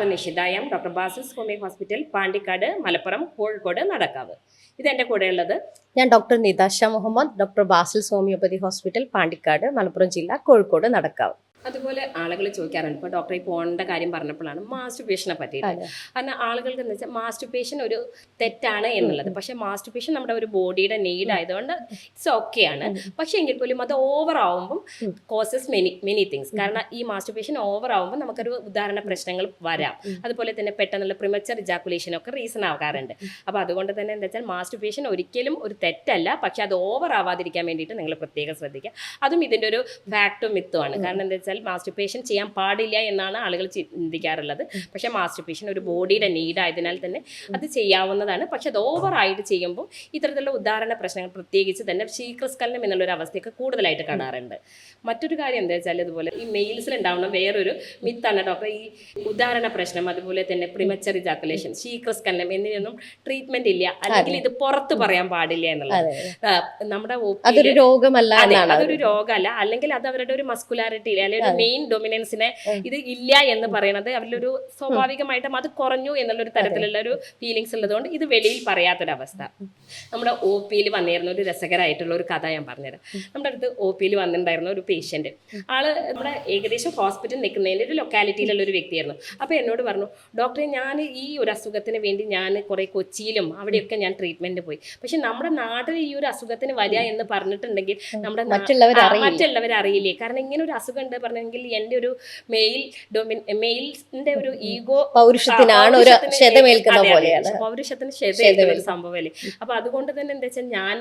Doctor Nishitha M, doctor Basil's homeo hospital, Pandikkad, Malappuram, Kozhikode, Nadakkavu. ഇതെൻ്റെ കൂടെയുള്ളത് ഞാൻ doctor Nitasha Muhammad, doctor Basil's homeopathy hospital, Pandikkad, Malappuram ജില്ല, കോഴിക്കോട്, നടക്കാവ്. അതുപോലെ ആളുകൾ ചോദിക്കാറുണ്ട്, ഇപ്പോൾ ഡോക്ടറെ പോകേണ്ട കാര്യം പറഞ്ഞപ്പോഴാണ് മാസ്റ്റുർബേഷനെ പറ്റിയിട്ട്. കാരണം ആളുകൾക്ക് എന്ന് വെച്ചാൽ മാസ്റ്റുർബേഷൻ ഒരു തെറ്റാണ് എന്നുള്ളത്. പക്ഷേ മാസ്റ്റുർബേഷൻ നമ്മുടെ ഒരു ബോഡിയുടെ നീഡ് ആയതുകൊണ്ട് ഇറ്റ്സ് ഓക്കെയാണ്. പക്ഷേ എങ്കിൽ പോലും അത് ഓവർ ആവുമ്പം കോസസ് മെനി തിങ്സ്. കാരണം ഈ മാസ്റ്റുർബേഷൻ ഓവർ ആവുമ്പോൾ നമുക്കൊരു ഉദാഹരണ പ്രശ്നങ്ങൾ വരാം. അതുപോലെ തന്നെ പെട്ടെന്നുള്ള പ്രിമച്ചർ ഇജാക്കുലേഷനൊക്കെ റീസൺ ആകാറുണ്ട്. അപ്പോൾ അതുകൊണ്ട് തന്നെ എന്താ വെച്ചാൽ മാസ്റ്റുർബേഷൻ ഒരിക്കലും ഒരു തെറ്റല്ല. പക്ഷേ അത് ഓവർ ആവാതിരിക്കാൻ വേണ്ടിയിട്ട് നിങ്ങൾ പ്രത്യേകം ശ്രദ്ധിക്കുക. അതും ഇതിൻ്റെ ഒരു ഫാക്റ്റും മിത്തുമാണ്. കാരണം എന്താ വെച്ചാൽ മാസ്റ്റുർബേഷൻ ചെയ്യാൻ പാടില്ല എന്നാണ് ആളുകൾ ചിന്തിക്കാറുള്ളത്. പക്ഷേ മാസ്റ്റുർബേഷൻ ഒരു ബോഡിയുടെ നീഡ് ആയതിനാൽ തന്നെ അത് ചെയ്യാവുന്നതാണ്. പക്ഷെ അത് ഓവറായിട്ട് ചെയ്യുമ്പോൾ ഇത്തരത്തിലുള്ള ഉദാഹരണ പ്രശ്നങ്ങൾ, പ്രത്യേകിച്ച് തന്നെ ശീഘ്രസ്ഖലനം എന്നുള്ളൊരു അവസ്ഥയൊക്കെ കൂടുതലായിട്ട് കാണാറുണ്ട്. മറ്റൊരു കാര്യം എന്താ വെച്ചാൽ ഇതുപോലെ ഈ മെയിൽസിൽ ഉണ്ടാവുന്ന വേറൊരു മിത്താണ് ഡോക്ടർ, ഈ ഉദാഹരണ പ്രശ്നം, അതുപോലെ തന്നെ പ്രിമച്ചർ ഇജാക്കുലേഷൻ, ശീഘ്രസ്ഖലനം എന്നിവയൊന്നും ട്രീറ്റ്മെന്റ് ഇല്ല, അല്ലെങ്കിൽ ഇത് പുറത്ത് പറയാൻ പാടില്ല എന്നുള്ളത്. നമ്മുടെ അതൊരു രോഗമല്ല, അതൊരു രോഗമല്ല, അല്ലെങ്കിൽ അത് അവരുടെ ഒരു മസ്കുലാരിറ്റി അല്ലെങ്കിൽ ഒരു മെയിൻ ഡൊമിനൻസിനെ ഇത് ഇല്ല എന്ന് പറയുന്നത് അവരിലൊരു സ്വാഭാവികമായിട്ടും അത് കുറഞ്ഞു എന്നുള്ളൊരു തരത്തിലുള്ള ഒരു ഫീലിങ്സ് ഉള്ളതുകൊണ്ട് ഇത് വെളിയിൽ പറയാത്തൊരവസ്ഥ. നമ്മുടെ ഒ പിയിൽ വന്നിരുന്ന ഒരു രസകരമായിട്ടുള്ള ഒരു കഥ ഞാൻ പറഞ്ഞുതരാം. നമ്മുടെ അടുത്ത് ഒ പിയിൽ വന്നിട്ടുണ്ടായിരുന്ന ഒരു പേഷ്യന്റ്, ആള് നമ്മുടെ ഏകദേശം ഹോസ്പിറ്റൽ നിൽക്കുന്നതിൻ്റെ ഒരു ലൊക്കാലിറ്റിയിലുള്ള ഒരു വ്യക്തിയായിരുന്നു. അപ്പോൾ എന്നോട് പറഞ്ഞു, ഡോക്ടറെ ഞാൻ ഈ ഒരു അസുഖത്തിന് വേണ്ടി ഞാൻ കുറേ കൊച്ചിയിലും അവിടെയൊക്കെ ഞാൻ ട്രീറ്റ്മെന്റ് പോയി. പക്ഷെ നമ്മുടെ നാട്ടിൽ ഈ ഒരു അസുഖത്തിന് വരിക എന്ന് പറഞ്ഞിട്ടുണ്ടെങ്കിൽ നമ്മുടെ മറ്റുള്ളവർ അറിയില്ലേ. കാരണം ഇങ്ങനെ ഒരു അസുഖം ഉണ്ട് പറഞ്ഞെങ്കിൽ എൻ്റെ ഒരു മെയിലിന്റെ ഒരു ഈഗോ, പൗരുഷത്തിന് ക്ഷതമേൽക്കുന്ന ഒരു സംഭവമല്ലേ. അപ്പൊ അതുകൊണ്ട് തന്നെ എന്താ വെച്ചാൽ ഞാൻ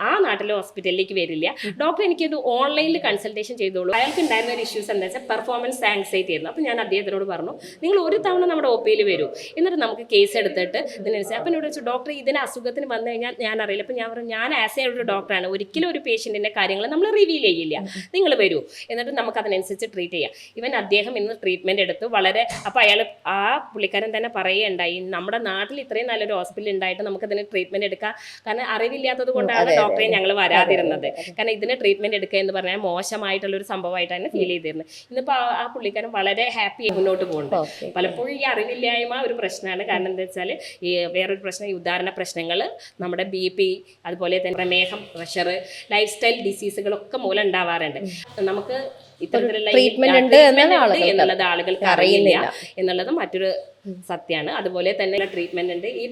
ആ നാട്ടിലെ ഹോസ്പിറ്റലിലേക്ക് വരില്ല. ഡോക്ടർ എനിക്കത് ഓൺലൈനിൽ കൺസൾട്ടേഷൻ ചെയ്തോളൂ. അയാൾക്ക് ഉണ്ടായിരുന്ന ഒരു ഇഷ്യൂസ് എന്താ വെച്ചാൽ പെർഫോമൻസ് ആങ്സൈറ്റി ആയിരുന്നു. അപ്പൊ ഞാൻ അദ്ദേഹത്തിനോട് പറഞ്ഞു, നിങ്ങൾ ഒരു തവണ നമ്മുടെ ഒ പിയിൽ വരൂ, എന്നിട്ട് നമുക്ക് കേസ് എടുത്തിട്ട് ഇതിനനുസരിച്ച്. അപ്പം എന്നോട് വെച്ചു, ഡോക്ടർ ഇതിന് അസുഖത്തിന് വന്നു കഴിഞ്ഞാൽ ഞാൻ അറിയില്ല. അപ്പം ഞാൻ പറഞ്ഞു, ഞാൻ ആസ് എ ഒരു ഡോക്ടറാണ്, ഒരിക്കലും ഒരു പേഷ്യന്റിന്റെ കാര്യങ്ങൾ നമ്മൾ റിവീൽ ചെയ്യില്ല, നിങ്ങൾ വരൂ, എന്നിട്ട് നമുക്ക് അതിനനുസരിച്ച് ട്രീറ്റ് ചെയ്യാം. ഇവൻ അദ്ദേഹം ഇന്ന് ട്രീറ്റ്മെന്റ് എടുത്തു വളരെ. അപ്പോൾ അയാൾ, ആ പുള്ളിക്കാരൻ തന്നെ പറയുകയുണ്ടായി, നമ്മുടെ നാട്ടിൽ ഇത്രയും നല്ലൊരു ഹോസ്പിറ്റൽ ഉണ്ടായിട്ട് നമുക്കതിന് ട്രീറ്റ്മെന്റ് എടുക്കാം. കാരണം അറിവില്ലാത്തത് കൊണ്ടാണ് ഡോക്ടറെ ഞങ്ങൾ വരാതിരുന്നത്. കാരണം ഇതിന് ട്രീറ്റ്മെന്റ് എടുക്കുക എന്ന് പറഞ്ഞാൽ മോശമായിട്ടുള്ളൊരു സംഭവമായിട്ടാണ് ഫീൽ ചെയ്തിരുന്നത്. ഇന്നിപ്പോൾ ആ പുള്ളിക്കാരൻ വളരെ ഹാപ്പി മുന്നോട്ട് പോകുന്നുണ്ട്. പലപ്പോഴും ഈ അറിവില്ലായ്മ ഒരു പ്രശ്നമാണ്. കാരണം എന്താ വെച്ചാൽ ഈ വേറൊരു പ്രശ്നം, ഈ ഉദാഹരണ പ്രശ്നങ്ങൾ നമ്മുടെ BP, അതുപോലെ തന്നെ പ്രമേഹം, പ്രഷർ, ലൈഫ് സ്റ്റൈൽ ഡിസീസുകളൊക്കെ മൂലം ഉണ്ടാവാറുണ്ട്. നമുക്ക് ഇത്തരത്തിലുള്ള ട്രീറ്റ്മെന്റ് ഉണ്ട് എന്നുള്ളത് ആളുകൾക്ക് അറിയില്ല എന്നുള്ളത് മറ്റൊരു സത്യമാണ്. അതുപോലെ തന്നെ ട്രീറ്റ്മെന്റ് ഉണ്ട്. ഈ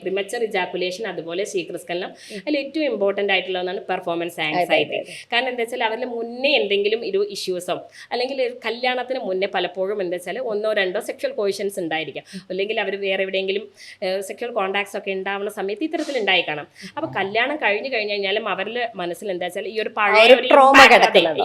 പ്രിമച്ചർ ഇജാക്കുലേഷൻ, അതുപോലെ ശീഘ്രസ്ഖലനം, അതിൽ ഏറ്റവും ഇമ്പോർട്ടൻ്റ് ആയിട്ടുള്ളതാണ് പെർഫോമൻസ് ആങ്സൈറ്റി. കാരണം എന്താ വെച്ചാൽ അവരിൽ മുന്നേ എന്തെങ്കിലും ഒരു ഇഷ്യൂസോ അല്ലെങ്കിൽ കല്യാണത്തിന് മുന്നേ പലപ്പോഴും എന്താ വെച്ചാൽ 1-2 സെക്ഷൽ കോയിഷൻസ് ഉണ്ടായിരിക്കാം, അല്ലെങ്കിൽ അവർ വേറെ എവിടെയെങ്കിലും സെക്ഷൽ കോണ്ടാക്ട്സ് ഒക്കെ ഉണ്ടാവുന്ന സമയത്ത് ഇത്തരത്തിൽ ഉണ്ടായി കാണാം. അപ്പോൾ കല്യാണം കഴിഞ്ഞു കഴിഞ്ഞാലും അവരുടെ മനസ്സിൽ എന്താ വെച്ചാൽ ഈ ഒരു പഴയ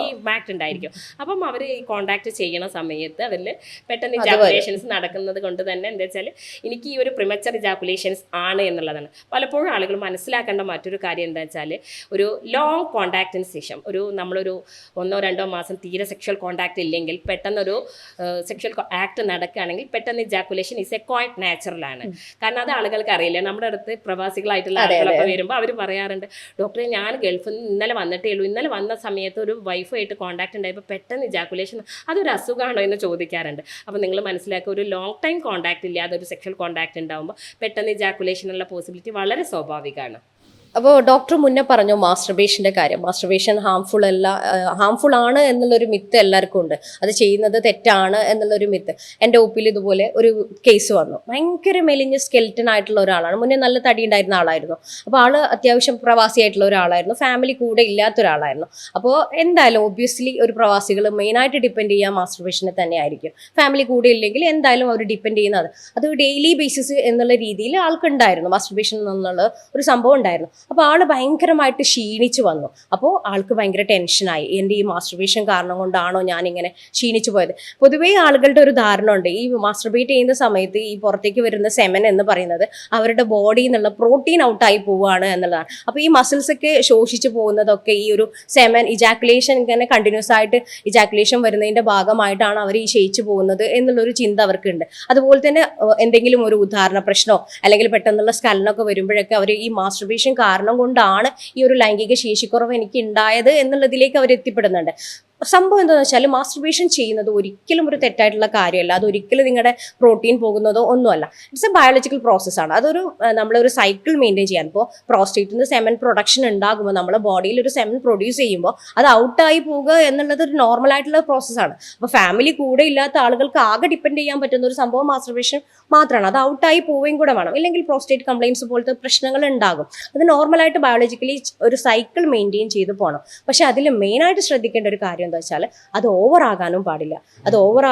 ഈ ഇമ്പാക്ട് ഉണ്ടായിരിക്കും. അപ്പം അവർ ഈ കോണ്ടാക്ട് ചെയ്യുന്ന സമയത്ത് അവരിൽ പെട്ടെന്ന് ഇജാക്കുലേഷൻസ് നടക്കുന്നത് കൊണ്ട് തന്നെ എന്താ വെച്ചാൽ എനിക്ക് ഈ ഒരു പ്രിമച്ചർ ഇജാക്കുലേഷൻസ് ആണ് എന്നുള്ളതാണ്. പലപ്പോഴും ആളുകൾ മനസ്സിലാക്കേണ്ട മറ്റൊരു കാര്യം എന്താ വെച്ചാൽ, ഒരു ലോങ് കോണ്ടാക്റ്റിന് ശേഷം നമ്മളൊരു 1-2 മാസം തീരെ സെക്ഷൽ കോണ്ടാക്ട് ഇല്ലെങ്കിൽ പെട്ടെന്നൊരു സെക്ഷൽ ആക്ട് നടക്കുകയാണെങ്കിൽ പെട്ടെന്ന് ഇജാക്കുലേഷൻ ഇസ് എ ക്വൈറ്റ് നാച്ചുറലാണ്. കാരണം അത് ആളുകൾക്ക് അറിയില്ല. നമ്മുടെ അടുത്ത് പ്രവാസികളായിട്ടുള്ള ആളുകളൊക്കെ വരുമ്പോൾ അവർ പറയാറുണ്ട്, ഡോക്ടറെ ഞാൻ ഗൾഫിൽ നിന്ന് ഇന്നലെ വന്നിട്ടേ ഉള്ളൂ, ഇന്നലെ വന്ന സമയത്ത് ഒരു വൈഫായിട്ട് കോണ്ടാക്ട് ഉണ്ടായപ്പോൾ പെട്ടെന്ന് ഇജാക്കുലേഷൻ, അതൊരു അസുഖമാണോ എന്ന് ചോദിക്കാറുണ്ട്. അപ്പോൾ നിങ്ങൾ മനസ്സിലാക്കുക, ഒരു ലോങ് ടൈം കോണ്ടാക്ട് ഇല്ലാതെ ഒരു സെക്ഷൽ കോണ്ടാക്ട് ഉണ്ടാകുമ്പോൾ പെട്ടെന്ന് ഇജാക്കുലേഷനുള്ള പോസിബിലിറ്റി വളരെ സ്വാഭാവികമാണ്. അപ്പോൾ ഡോക്ടർ മുന്നേ പറഞ്ഞു മാസ്റ്റർബേഷൻ്റെ കാര്യം. മാസ്റ്റർബേഷൻ ഹാംഫുൾ ആണ് എന്നുള്ളൊരു മിത്ത് എല്ലാവർക്കും ഉണ്ട്. അത് ചെയ്യുന്നത് തെറ്റാണ് എന്നുള്ളൊരു മിത്ത്. എൻ്റെ ഒ പിയിൽ ഇതുപോലെ ഒരു കേസ് വന്നു. ഭയങ്കര മെലിഞ്ഞ സ്കെൽറ്റൻ ആയിട്ടുള്ള ഒരാളാണ്. മുന്നേ നല്ല തടി ഉണ്ടായിരുന്ന ആളായിരുന്നു. അപ്പോൾ ആള് അത്യാവശ്യം പ്രവാസിയായിട്ടുള്ള ഒരാളായിരുന്നു, ഫാമിലി കൂടെ ഇല്ലാത്ത ഒരാളായിരുന്നു. അപ്പോൾ എന്തായാലും ഒബ്വിയസ്ലി ഒരു പ്രവാസികൾ മെയിനായിട്ട് ഡിപ്പെൻഡ് ചെയ്യുക മാസ്റ്റർബേഷനെ തന്നെ ആയിരിക്കും. ഫാമിലി കൂടെ ഇല്ലെങ്കിൽ എന്തായാലും അവർ ഡിപ്പെൻഡ് ചെയ്യുന്നത് അത് ഡെയിലി ബേസിസ് എന്നുള്ള രീതിയിൽ ആൾക്കുണ്ടായിരുന്നു. മാസ്റ്റർബേഷൻ എന്നുള്ള ഒരു സംഭവം ഉണ്ടായിരുന്നു. അപ്പോൾ ആൾ ഭയങ്കരമായിട്ട് ക്ഷീണിച്ചു വന്നു. അപ്പോൾ ആൾക്ക് ഭയങ്കര ടെൻഷനായി, എൻ്റെ ഈ മാസ്റ്റർബേഷൻ കാരണം കൊണ്ടാണോ ഞാനിങ്ങനെ ക്ഷീണിച്ചു പോയത്. പൊതുവേ ആളുകളുടെ ഒരു ധാരണ ഉണ്ട്, ഈ മാസ്റ്റർബേറ്റ് ചെയ്യുന്ന സമയത്ത് ഈ പുറത്തേക്ക് വരുന്ന സെമൻ എന്ന് പറയുന്നത് അവരുടെ ബോഡിയിൽ നിന്നുള്ള പ്രോട്ടീൻ ഔട്ടായി പോവുകയാണ് എന്നുള്ളതാണ്. അപ്പോൾ ഈ മസിൽസ് ഒക്കെ ശോഷിച്ചു പോകുന്നതൊക്കെ ഈ ഒരു സെമൻ ഇജാക്കുലേഷൻ ഇങ്ങനെ കണ്ടിന്യൂസ് ആയിട്ട് ഇജാക്കുലേഷൻ വരുന്നതിൻ്റെ ഭാഗമായിട്ടാണ് അവർ ഈ ക്ഷയിച്ചു പോകുന്നത് എന്നുള്ളൊരു ചിന്ത അവർക്കുണ്ട്. അതുപോലെ തന്നെ എന്തെങ്കിലും ഒരു ഉദാഹരണ പ്രശ്നമോ അല്ലെങ്കിൽ പെട്ടെന്നുള്ള സ്ഖലനമൊക്കെ വരുമ്പോഴൊക്കെ അവർ ഈ മാസ്റ്റർബേഷൻ കാരണം കൊണ്ടാണ് ഈ ഒരു ലൈംഗിക ശേഷിക്കുറവ് എനിക്ക് ഉണ്ടായത് എന്നുള്ളതിലേക്ക് അവർ എത്തിപ്പെടുന്നുണ്ട്. സംഭവം എന്താണെന്ന് വെച്ചാൽ മാസ്റ്റർബേഷൻ ചെയ്യുന്നത് ഒരിക്കലും ഒരു തെറ്റായിട്ടുള്ള കാര്യമല്ല. അതൊരിക്കലും നിങ്ങളുടെ പ്രോട്ടീൻ പോകുന്നതോ ഒന്നുമല്ല. ഇറ്റ്സ് എ ബയോളജിക്കൽ പ്രോസസ്സാണ്. അതൊരു നമ്മളൊരു സൈക്കിൾ മെയിൻറ്റെയിൻ ചെയ്യാൻ. ഇപ്പോൾ പ്രോസ്റ്റേറ്റിൽ നിന്ന് സെമൻ പ്രൊഡക്ഷൻ ഉണ്ടാകുമ്പോൾ നമ്മുടെ ബോഡിയിൽ ഒരു സെമൻ പ്രൊഡ്യൂസ് ചെയ്യുമ്പോൾ അത് ഔട്ടായി പോകുക എന്നുള്ളത് ഒരു നോർമൽ ആയിട്ടുള്ള പ്രോസസ്സാണ്. അപ്പോൾ ഫാമിലി കൂടെ ഇല്ലാത്ത ആളുകൾക്ക് ആകെ ഡിപ്പെൻഡ് ചെയ്യാൻ പറ്റുന്ന ഒരു സംഭവം മാസ്റ്റർബേഷൻ മാത്രമാണ്. അത് ഔട്ടായി പോവുകയും കൂടെ വേണം. ഇല്ലെങ്കിൽ പ്രോസ്റ്റേറ്റ് കംപ്ലയിൻസ് പോലത്തെ പ്രശ്നങ്ങൾ ഉണ്ടാകും. അത് നോർമലായിട്ട് ബയോളജിക്കലി ഒരു സൈക്കിൾ മെയിൻറ്റെയിൻ ചെയ്ത് പോകണം. പക്ഷെ അതിൽ മെയിനായിട്ട് ശ്രദ്ധിക്കേണ്ട ഒരു കാര്യം എന്താ വെച്ചാൽ അത് ഓവർ ആകാനും പാടില്ല. അത് ഓവർ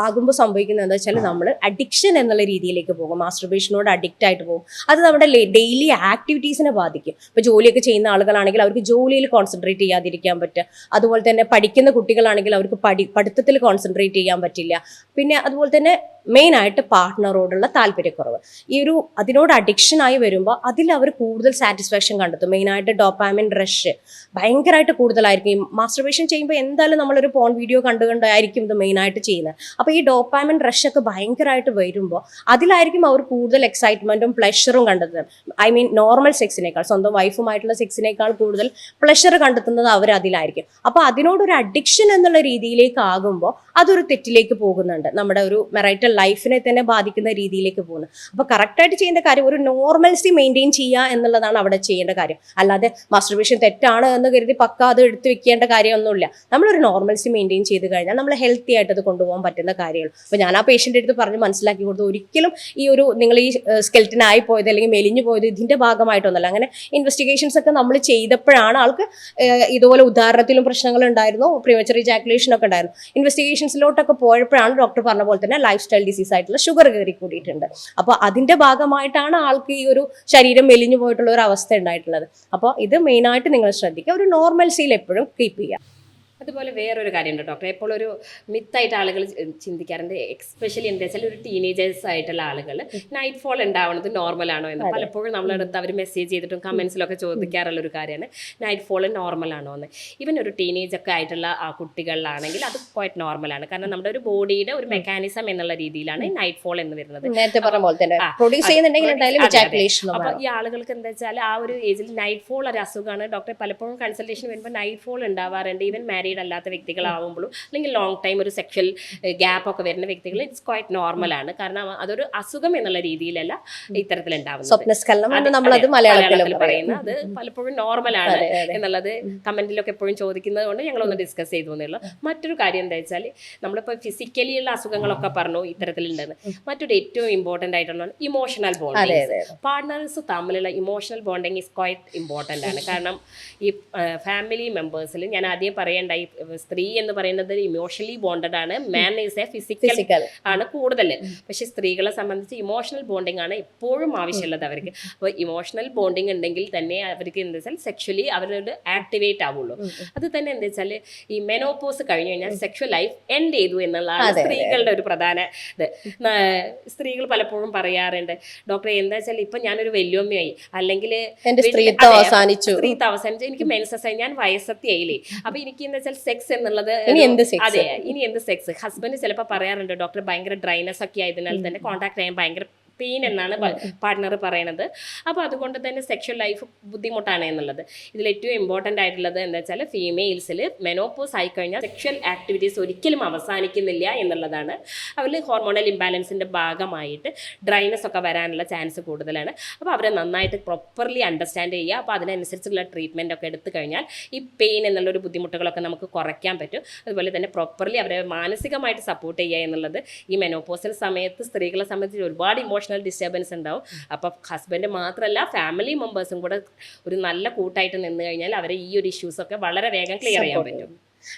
ആകുമ്പോൾ സംഭവിക്കുന്നത് എന്താ വെച്ചാൽ നമ്മൾ അഡിക്ഷൻ എന്നുള്ള രീതിയിലേക്ക് പോകും. മാസ്റ്റർബേഷനോട് അഡിക്റ്റ് ആയിട്ട് പോകും. അത് നമ്മുടെ ഡെയിലി ആക്ടിവിറ്റീസിനെ ബാധിക്കും. ഇപ്പോൾ ജോലിയൊക്കെ ചെയ്യുന്ന ആളുകളാണെങ്കിൽ അവർക്ക് ജോലിയിൽ കോൺസെൻട്രേറ്റ് ചെയ്യാതിരിക്കാൻ പറ്റുക. അതുപോലെ തന്നെ പഠിക്കുന്ന കുട്ടികളാണെങ്കിൽ അവർക്ക് പഠിത്തത്തിൽ കോൺസെൻട്രേറ്റ് ചെയ്യാൻ പറ്റില്ല. പിന്നെ അതുപോലെ തന്നെ മെയിനായിട്ട് പാർട്ട്ണറോടുള്ള താല്പര്യക്കുറവ്. അതിനോട് അഡിക്ഷനായി വരുമ്പോൾ അതിൽ അവർ കൂടുതൽ സാറ്റിസ്ഫാക്ഷൻ കണ്ടെത്തും. മെയിനായിട്ട് ഡോപ്പാമിൻ റഷ് ഭയങ്കരമായിട്ട് കൂടുതലായിരിക്കും. ഈ മാസ്റ്റർബേഷൻ ചെയ്യുമ്പോൾ എന്തായാലും നമ്മളൊരു പോൺ വീഡിയോ കണ്ടായിരിക്കും ഇത് മെയിനായിട്ട് ചെയ്യുന്നത്. അപ്പോൾ ഈ ഡോപ്പാമിൻ റഷ് ഒക്കെ ഭയങ്കരമായിട്ട് വരുമ്പോൾ അതിലായിരിക്കും അവർ കൂടുതൽ എക്സൈറ്റ്മെൻറ്റും പ്ലഷറും കണ്ടെത്തുന്നത്. ഐ മീൻ നോർമൽ സെക്സിനേക്കാൾ, സ്വന്തം വൈഫുമായിട്ടുള്ള സെക്സിനേക്കാൾ കൂടുതൽ പ്ലഷർ കണ്ടെത്തുന്നത് അവർ അതിലായിരിക്കും. അപ്പോൾ അതിനോടൊരു അഡിക്ഷൻ എന്നുള്ള രീതിയിലേക്ക് ആകുമ്പോൾ അതൊരു തെറ്റിലേക്ക് പോകുന്നുണ്ട്. നമ്മുടെ ഒരു മെറൈറ്റൽ ലൈഫിനെ തന്നെ ബാധിക്കുന്ന രീതിയിലേക്ക് പോകുന്നു. അപ്പോൾ കറക്റ്റായിട്ട് ചെയ്യേണ്ട കാര്യം ഒരു നോർമൽസി മെയിൻറ്റെയിൻ ചെയ്യുക എന്നുള്ളതാണ് അവിടെ ചെയ്യേണ്ട കാര്യം. അല്ലാതെ മാസ്റ്റർബേഷൻ തെറ്റാണ് എന്ന് കരുതി പക്ക അത് എടുത്തു വെക്കേണ്ട കാര്യമൊന്നുമില്ല. നമ്മളൊരു നോർമൽസി മെയിൻറ്റെയിൻ ചെയ്ത് കഴിഞ്ഞാൽ നമ്മൾ ഹെൽത്തി ആയിട്ട് അത് കൊണ്ടുപോകാൻ പറ്റുന്ന കാര്യങ്ങൾ. അപ്പോൾ ഞാൻ ആ പേഷ്യൻ്റെ അടുത്ത് പറഞ്ഞ് മനസ്സിലാക്കി കൊടുത്തു, ഒരിക്കലും നിങ്ങൾ ഈ സ്കെൽറ്റനായി പോയത് അല്ലെങ്കിൽ മെലിഞ്ഞു പോയത് ഇതിൻ്റെ ഭാഗമായിട്ടൊന്നുമല്ല. അങ്ങനെ ഇൻവെസ്റ്റിഗേഷൻസ് ഒക്കെ നമ്മൾ ചെയ്തപ്പോഴാണ് ആൾക്ക് ഇതുപോലെ ഉദാഹരണത്തിലും പ്രശ്നങ്ങൾ ഉണ്ടായിരുന്നു, പ്രീമച്ചർ ഇജാക്കുലേഷൻ ഒക്കെ ഉണ്ടായിരുന്നു. ഇൻവെസ്റ്റിഗേഷൻസിലോട്ടൊക്കെ പോയപ്പോഴാണ് ഡോക്ടർ പറഞ്ഞ പോലെ തന്നെ ലൈഫ് സ്റ്റൈൽ ഡിസീസ് ആയിട്ടുള്ള ഷുഗർ കയറി കൂടിയിട്ടുണ്ട്. അപ്പോൾ അതിന്റെ ഭാഗമായിട്ടാണ് ആൾക്ക് ഈ ഒരു ശരീരം മെലിഞ്ഞു പോയിട്ടുള്ള ഒരു അവസ്ഥ ഉണ്ടായിട്ടുള്ളത്. അപ്പോൾ ഇത് മെയിനായിട്ട് നിങ്ങൾ ശ്രദ്ധിക്കുക, ഒരു നോർമൽസിയിൽ എപ്പോഴും കീപ്പ് ചെയ്യുക. അതുപോലെ വേറൊരു കാര്യമുണ്ട് ഡോക്ടർ, ഇപ്പോൾ ഒരു മിത്തായിട്ട് ആളുകൾ ചിന്തിക്കാറുണ്ട്, എക്സ്പെഷ്യലി എന്താ വെച്ചാൽ ഒരു ടീനേജേഴ്സ് ആയിട്ടുള്ള ആളുകൾ നൈറ്റ് ഫോൾ ഉണ്ടാവുന്നത് നോർമലാണോ എന്ന്. പലപ്പോഴും നമ്മളടുത്ത് അവർ മെസ്സേജ് ചെയ്തിട്ടും കമൻസിലൊക്കെ ചോദിക്കാറുള്ള ഒരു കാര്യമാണ് നൈറ്റ് ഫോൾ നോർമലാണോ എന്ന്. ഈവൻ ഒരു ടീനേജ് ഒക്കെ ആയിട്ടുള്ള ആ കുട്ടികളിലാണെങ്കിൽ അത് ക്വൈറ്റ് നോർമലാണ്. കാരണം നമ്മുടെ ഒരു ബോഡിയുടെ ഒരു മെക്കാനിസം എന്നുള്ള രീതിയിലാണ് നൈറ്റ് ഫോൾ എന്ന് വരുന്നത്. അപ്പൊ ഈ ആളുകൾക്ക് എന്താ വെച്ചാൽ ആ ഒരു ഏജിൽ നൈറ്റ് ഫോൾ ഒരു അസുഖമാണ്. ഡോക്ടറെ പലപ്പോഴും കൺസൾട്ടേഷൻ വരുമ്പോൾ നൈറ്റ് ഫോൾ ഉണ്ടാവാറുണ്ട്. ഈവൻ മാരീഡ് അല്ലാത്ത വ്യക്തികളാവുമ്പോഴും അല്ലെങ്കിൽ ലോങ് ടൈം ഒരു സെക്ഷൽ ഗ്യാപ്പ് ഒക്കെ വരുന്ന വ്യക്തികൾ ഇറ്റ്സ് ക്വൈറ്റ് നോർമലാണ്. കാരണം അതൊരു അസുഖം എന്നുള്ള രീതിയിലല്ല ഇത്തരത്തിലുണ്ടാവുന്നത് പറയുന്നത്. അത് പലപ്പോഴും നോർമലാണ് എന്നുള്ളത് കമന്റിലൊക്കെ എപ്പോഴും ചോദിക്കുന്നത് കൊണ്ട് ഞങ്ങളൊന്ന് ഡിസ്കസ് ചെയ്തു തന്നെയുള്ളൂ. മറ്റൊരു കാര്യം എന്താ വെച്ചാൽ നമ്മളിപ്പോൾ ഫിസിക്കലി ഉള്ള അസുഖങ്ങളൊക്കെ പറഞ്ഞു ഇത്തരത്തിലുണ്ടെന്ന്. മറ്റൊരു ഏറ്റവും ഇമ്പോർട്ടൻ്റ് ആയിട്ടുള്ള ഇമോഷണൽ ബോണ്ടിങ്. പാർട്ട്നേഴ്സ് തമ്മിലുള്ള emotional bonding is quite important ആണ്. കാരണം ഈ ഫാമിലി മെമ്പേഴ്സിൽ ഞാൻ ആദ്യം പറയേണ്ട സ്ത്രീ എന്ന് പറയുന്നത് ഇമോഷണലി ബോണ്ടഡ് ആണ്, മാൻ ഈസ് എ ഫിസിക്കൽ ആണ് കൂടുതൽ. പക്ഷെ സ്ത്രീകളെ സംബന്ധിച്ച് ഇമോഷണൽ ബോണ്ടിങ് ആണ് എപ്പോഴും ആവശ്യമുള്ളത് അവർക്ക്. അപ്പോൾ ഇമോഷണൽ ബോണ്ടിങ് ഉണ്ടെങ്കിൽ തന്നെ അവർക്ക് എന്താ വെച്ചാൽ സെക്ഷലി അവരോട് ആക്ടിവേറ്റ് ആവുള്ളൂ. അത് തന്നെ എന്താ വെച്ചാൽ ഈ മെനോപോസ് കഴിഞ്ഞു കഴിഞ്ഞാൽ സെക്ഷൽ ലൈഫ് എൻഡ് ചെയ്തു എന്നുള്ളതാണ് സ്ത്രീകളുടെ ഒരു പ്രധാന ഇത്. സ്ത്രീകൾ പലപ്പോഴും പറയാറുണ്ട്, ഡോക്ടറെ എന്താ വെച്ചാൽ ഇപ്പൊ ഞാനൊരു വല്യമ്മയായി അല്ലെങ്കിൽ സ്ത്രീത്വം അവസാനിച്ചു, എനിക്ക് മെൻസസ് ആയി, ഞാൻ വയസ്സത്തിയായില്ലേ, അപ്പൊ എനിക്ക് എന്താ വെച്ചാൽ സെക്സ് എന്നുള്ളത് അതെ ഇനി എന്ത് സെക്സ്. ഹസ്ബൻഡ് ചിലപ്പോൾ പറയാറുണ്ട്, ഡോക്ടർ ഭയങ്കര ഡ്രൈനസ് ഒക്കെ ആയതിനാൽ തന്നെ കോൺടാക്ട് ചെയ്യാൻ ഭയങ്കര പെയിൻ എന്നാണ് പാർട്ട്ണർ പറയണത്. അപ്പോൾ അതുകൊണ്ട് തന്നെ സെക്ഷൽ ലൈഫ് ബുദ്ധിമുട്ടാണ് എന്നുള്ളത്. ഇതിൽ ഏറ്റവും ഇമ്പോർട്ടൻ്റ് ആയിട്ടുള്ളത് എന്താ വെച്ചാൽ ഫീമെയിൽസിൽ മെനോപോസ് ആയിക്കഴിഞ്ഞാൽ സെക്ഷൽ ആക്ടിവിറ്റീസ് ഒരിക്കലും അവസാനിക്കുന്നില്ല എന്നുള്ളതാണ്. അവരിൽ ഹോർമോണൽ ഇംബാലൻസിൻ്റെ ഭാഗമായിട്ട് ഡ്രൈനസ് ഒക്കെ വരാനുള്ള ചാൻസ് കൂടുതലാണ്. അപ്പോൾ അവരെ നന്നായിട്ട് പ്രോപ്പർലി അണ്ടർസ്റ്റാൻഡ് ചെയ്യുക. അപ്പോൾ അതിനനുസരിച്ചുള്ള ട്രീറ്റ്മെൻറ്റ് ഒക്കെ എടുത്തു കഴിഞ്ഞാൽ ഈ പെയിൻ എന്നുള്ളൊരു ബുദ്ധിമുട്ടുകളൊക്കെ നമുക്ക് കുറയ്ക്കാൻ പറ്റും. അതുപോലെ തന്നെ പ്രോപ്പർലി അവരെ മാനസികമായിട്ട് സപ്പോർട്ട് ചെയ്യുക എന്നുള്ളത് ഈ മെനോപോസൽ സമയത്ത് സ്ത്രീകളെ സംബന്ധിച്ച് ഒരുപാട് ഇമോഷണൽ ഡിസ്റ്റർബൻസ് ഉണ്ടാവും. അപ്പോൾ ഹസ്ബൻഡ് മാത്രമല്ല ഫാമിലി മെമ്പേഴ്സും കൂടെ ഒരു നല്ല കൂട്ടായിട്ട് നിന്ന് കഴിഞ്ഞാൽ അവരെ ഈ ഒരു ഇഷ്യൂസൊക്കെ വളരെ വേഗം ക്ലിയർ ചെയ്യാൻ പറ്റും.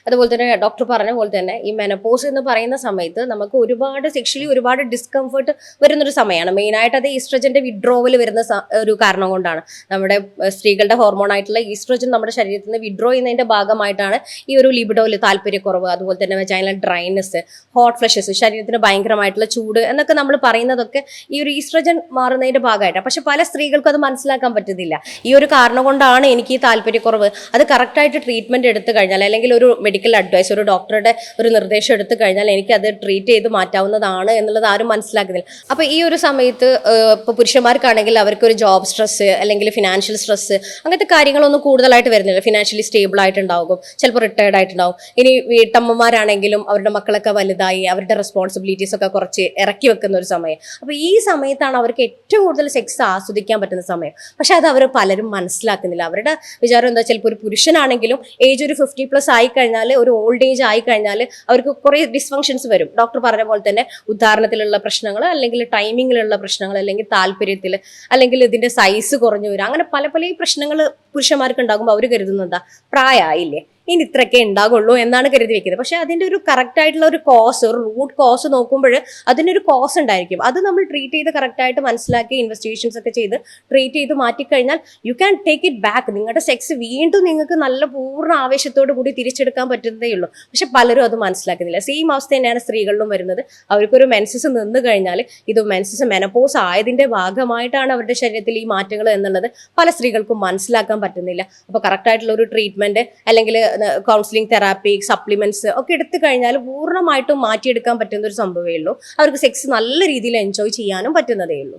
അതുപോലെ തന്നെ ഡോക്ടർ പറഞ്ഞ പോലെ തന്നെ ഈ മെനോപോസ് എന്ന് പറയുന്ന സമയത്ത് നമുക്ക് ഒരുപാട് സെക്ഷലി ഒരുപാട് ഡിസ്കംഫർട്ട് വരുന്നൊരു സമയമാണ്. മെയിനായിട്ട് അത് ഈസ്ട്രജന്റെ വിഡ്രോവൽ വരുന്ന ഒരു കാരണം കൊണ്ടാണ്. നമ്മുടെ സ്ത്രീകളുടെ ഹോർമോൺ ആയിട്ടുള്ള ഈസ്ട്രജൻ നമ്മുടെ ശരീരത്തിൽ നിന്ന് വിഡ്രോ ചെയ്യുന്നതിന്റെ ഭാഗമായിട്ടാണ് ഈ ഒരു ലിബിഡോയിൽ താല്പര്യക്കുറവ്, അതുപോലെ തന്നെ വെച്ചാൽ ഡ്രൈനെസ്, ഹോട്ട് ഫ്ലഷസ്, ശരീരത്തിന് ഭയങ്കരമായിട്ടുള്ള ചൂട് എന്നൊക്കെ നമ്മൾ പറയുന്നതൊക്കെ ഈ ഒരു ഈസ്ട്രജൻ മാറുന്നതിന്റെ ഭാഗമായിട്ടാണ്. പക്ഷെ പല സ്ത്രീകൾക്കും അത് മനസ്സിലാക്കാൻ പറ്റുന്നില്ല. ഈ ഒരു കാരണം കൊണ്ടാണ് എനിക്ക് ഈ താല്പര്യക്കുറവ്. അത് കറക്റ്റായിട്ട് ട്രീറ്റ്മെന്റ് എടുത്തു കഴിഞ്ഞാൽ അല്ലെങ്കിൽ ഒരു മെഡിക്കൽ അഡ്വൈസ്, ഒരു ഡോക്ടറുടെ ഒരു നിർദ്ദേശം എടുത്തു കഴിഞ്ഞാൽ എനിക്കത് ട്രീറ്റ് ചെയ്ത് മാറ്റാവുന്നതാണ് എന്നുള്ളത് ആരും മനസ്സിലാക്കുന്നില്ല. അപ്പോൾ ഈ ഒരു സമയത്ത് ഇപ്പോൾ പുരുഷന്മാർക്കാണെങ്കിൽ അവർക്കൊരു ജോബ് സ്ട്രെസ് അല്ലെങ്കിൽ ഫിനാൻഷ്യൽ സ്ട്രെസ് അങ്ങനത്തെ കാര്യങ്ങളൊന്നും കൂടുതലായിട്ട് വരുന്നില്ല. ഫിനാൻഷ്യലി സ്റ്റേബിൾ ആയിട്ടുണ്ടാകും, ചിലപ്പോൾ റിട്ടയർഡ് ആയിട്ടുണ്ടാവും. ഇനി വീട്ടമ്മമാരാണെങ്കിലും അവരുടെ മക്കളൊക്കെ വലുതായി അവരുടെ റെസ്പോൺസിബിലിറ്റീസ് ഒക്കെ കുറച്ച് ഇറക്കി വെക്കുന്ന ഒരു സമയം. അപ്പോൾ ഈ സമയത്താണ് അവർക്ക് ഏറ്റവും കൂടുതൽ സെക്സ് ആസ്വദിക്കാൻ പറ്റുന്ന സമയം. പക്ഷെ അത് അവർ പലരും മനസ്സിലാക്കുന്നില്ല. അവരുടെ വിചാരം എന്താ, ചിലപ്പോൾ ഒരു പുരുഷനാണെങ്കിലും ഏജ് ഒരു 50+ ആയി കഴിഞ്ഞാൽ, ഒരു ഓൾഡ് ഏജ് ആയി കഴിഞ്ഞാൽ അവർക്ക് കുറേ ഡിസ്ഫങ്ഷൻസ് വരും. ഡോക്ടർ പറഞ്ഞ പോലെ തന്നെ ഉദാഹരണത്തിലുള്ള പ്രശ്നങ്ങൾ, അല്ലെങ്കിൽ ടൈമിങ്ങിലുള്ള പ്രശ്നങ്ങൾ, അല്ലെങ്കിൽ താല്പര്യത്തിൽ, അല്ലെങ്കിൽ ഇതിന്റെ സൈസ് കുറഞ്ഞു വരും. അങ്ങനെ പല പല പ്രശ്നങ്ങൾ പുരുഷന്മാർക്ക് ഉണ്ടാകുമ്പോൾ അവർ കരുതുന്നത് പ്രായമായില്ലേ, ഇനി ഇത്രയൊക്കെ ഉണ്ടാകുള്ളൂ എന്നാണ് കരുതി വെക്കുന്നത്. പക്ഷെ അതിന്റെ ഒരു കറക്റ്റ് ആയിട്ടുള്ള ഒരു കോസ്, ഒരു റൂട്ട് കോസ് നോക്കുമ്പോൾ അതിനൊരു കോസ് ഉണ്ടായിരിക്കും. അത് നമ്മൾ ട്രീറ്റ് ചെയ്ത് കറക്റ്റായിട്ട് മനസ്സിലാക്കി ഇൻവെസ്റ്റിഗേഷൻസ് ഒക്കെ ചെയ്ത് ട്രീറ്റ് ചെയ്ത് മാറ്റിക്കഴിഞ്ഞാൽ you can take it back. നിങ്ങളുടെ സെക്സ് വീണ്ടും നിങ്ങൾക്ക് നല്ല പൂർണ്ണ ആവേശത്തോടു കൂടി തിരിച്ചെടുക്കാൻ പറ്റുന്നതേ ഉള്ളൂ. പക്ഷെ പലരും അത് മനസ്സിലാക്കുന്നില്ല. സെയിം അവസ്ഥ തന്നെയാണ് സ്ത്രീകളിലും വരുന്നത്. അവർക്കൊരു മെൻസസ് നിന്ന് കഴിഞ്ഞാൽ ഇത് മെൻസസ് മെനപ്പോസ് ആയതിന്റെ ഭാഗമായിട്ടാണ് അവരുടെ ശരീരത്തിൽ ഈ മാറ്റങ്ങൾ എന്നുള്ളത് പല സ്ത്രീകൾക്കും മനസ്സിലാക്കാൻ പറ്റുന്നില്ല. അപ്പോൾ കറക്റ്റായിട്ടുള്ള ഒരു ട്രീറ്റ്മെന്റ് അല്ലെങ്കിൽ കൗൺസിലിംഗ്, തെറാപ്പി, സപ്ലിമെന്റ്സ് ഒക്കെ എടുത്തു കഴിഞ്ഞാൽ പൂർണ്ണമായിട്ടും മാറ്റിയെടുക്കാൻ പറ്റുന്ന ഒരു സംഭവമേ ഉള്ളൂ. അവർക്ക് സെക്സ് നല്ല രീതിയിൽ എൻജോയ് ചെയ്യാനും പറ്റുന്നതേ ഉള്ളൂ.